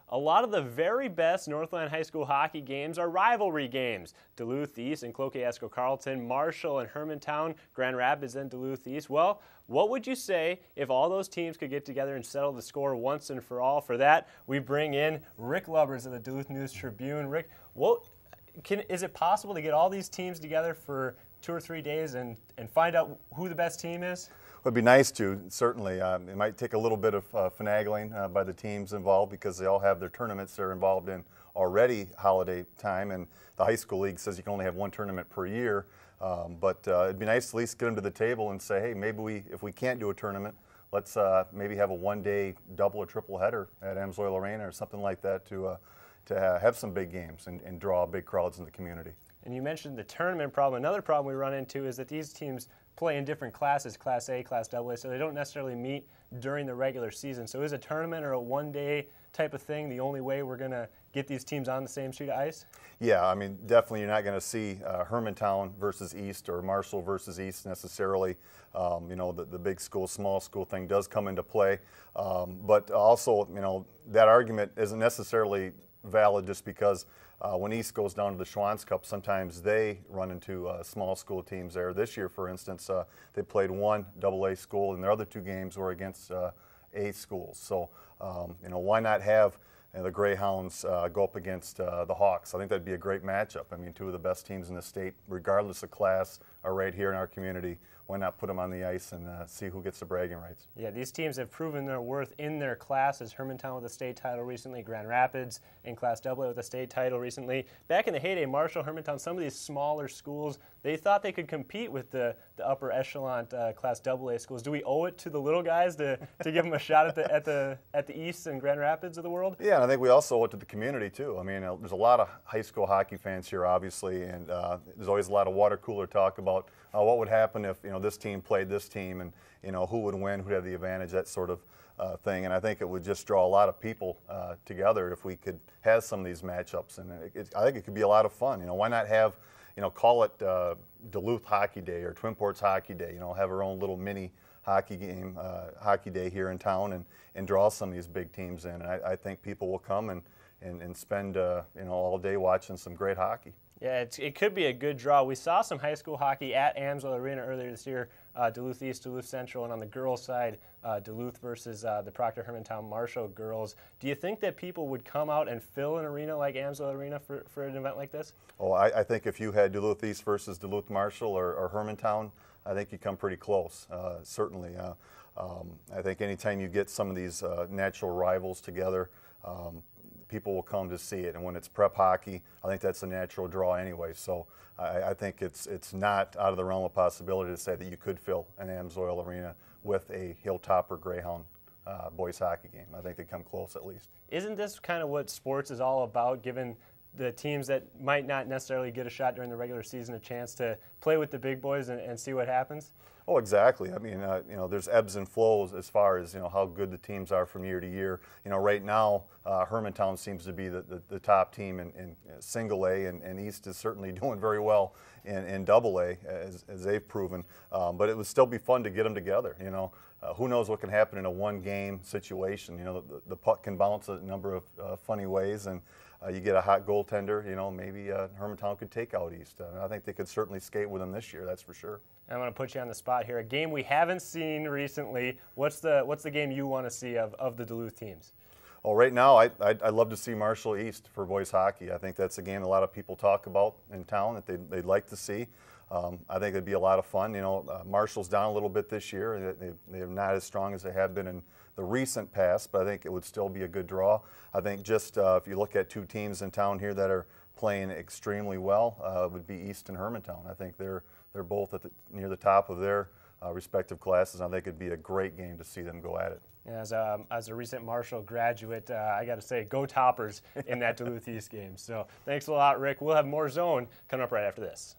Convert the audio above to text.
A lot of the very best Northland High School hockey games are rivalry games. Duluth East and Cloquet-Esko-Carleton, Marshall and Hermantown, Grand Rapids and Duluth East. Well, what would you say if all those teams could get together and settle the score once and for all? For that, we bring in Rick Szlubbers of the Duluth News-Tribune. Rick, is it possible to get all these teams together for 2 or 3 days and find out who the best team is? It would be nice to, certainly. It might take a little bit of finagling by the teams involved because they all have their tournaments they're involved in already holiday time, and the high school league says you can only have 1 tournament per year. But it'd be nice to at least get them to the table and say, hey, maybe if we can't do a tournament, let's maybe have a 1-day double or triple header at Amsoil Arena or something like that to have some big games and draw big crowds in the community. And you mentioned the tournament problem. Another problem we run into is that these teams play in different classes, Class A, Class AA, so they don't necessarily meet during the regular season. So is a tournament or a 1-day type of thing the only way we're going to get these teams on the same sheet of ice? Yeah, I mean, definitely you're not going to see Hermantown versus East or Marshall versus East necessarily. You know, the big school, small school thing does come into play. But also, you know, that argument isn't necessarily valid just because when East goes down to the Schwann's Cup, sometimes they run into small school teams there. This year, for instance, they played 1 AA school, and their other 2 games were against A schools. So, you know, why not have the Greyhounds go up against the Hawks? I think that'd be a great matchup. I mean, 2 of the best teams in the state, regardless of class, are right here in our community. Why not put them on the ice and see who gets the bragging rights? Yeah, these teams have proven their worth in their classes. Hermantown with a state title recently, Grand Rapids in Class AA with a state title recently. Back in the heyday, Marshall, Hermantown, some of these smaller schools, they thought they could compete with the upper echelon Class AA schools. Do we owe it to the little guys to give them a shot at the East and Grand Rapids of the world? Yeah, and I think we also owe it to the community too. I mean, there's a lot of high school hockey fans here, obviously, and there's always a lot of water cooler talk about what would happen if this team played this team, and who would win, who'd have the advantage, that sort of thing. And I think it would just draw a lot of people together if we could have some of these matchups. And I think it could be a lot of fun. Why not have, call it Duluth Hockey Day or Twin Ports Hockey Day. Have our own little mini hockey game, hockey day here in town, and draw some of these big teams in. And I think people will come and spend all day watching some great hockey. Yeah, it could be a good draw. We saw some high school hockey at Amsoil Arena earlier this year, Duluth East, Duluth Central, and on the girls' side, Duluth versus the Proctor Hermantown Marshall girls. Do you think that people would come out and fill an arena like Amsoil Arena for an event like this? Oh, I think if you had Duluth East versus Duluth Marshall or Hermantown, I think you come pretty close, certainly. I think anytime you get some of these natural rivals together, people will come to see it, and when it's prep hockey, I think that's a natural draw anyway. So I think it's not out of the realm of possibility to say that you could fill an Amsoil Arena with a Hilltop or Greyhound boys hockey game. I think they come close at least. Isn't this kind of what sports is all about, giving the teams that might not necessarily get a shot during the regular season a chance to play with the big boys and see what happens? Oh, exactly. I mean, there's ebbs and flows as far as, how good the teams are from year to year. Right now, Hermantown seems to be the top team in single A, and East is certainly doing very well in double A, as they've proven. But it would still be fun to get them together, who knows what can happen in a 1-game situation. The puck can bounce a number of funny ways, and you get a hot goaltender, maybe Hermantown could take out East. I think they could certainly skate with them this year, that's for sure. I'm going to put you on the spot here. A game we haven't seen recently. What's the game you want to see of the Duluth teams? Well, right now, I'd love to see Marshall East for boys hockey. I think that's a game a lot of people talk about in town that they'd like to see. I think it'd be a lot of fun. Marshall's down a little bit this year. They're not as strong as they have been in the recent past, but I think it would still be a good draw. I think just if you look at 2 teams in town here that are playing extremely well, it would be East and Hermantown. I think they're both near the top of their respective classes. I think it'd be a great game to see them go at it. As a recent Marshall graduate, I got to say, go Toppers in that Duluth East game. So thanks a lot, Rick. We'll have more Zone coming up right after this.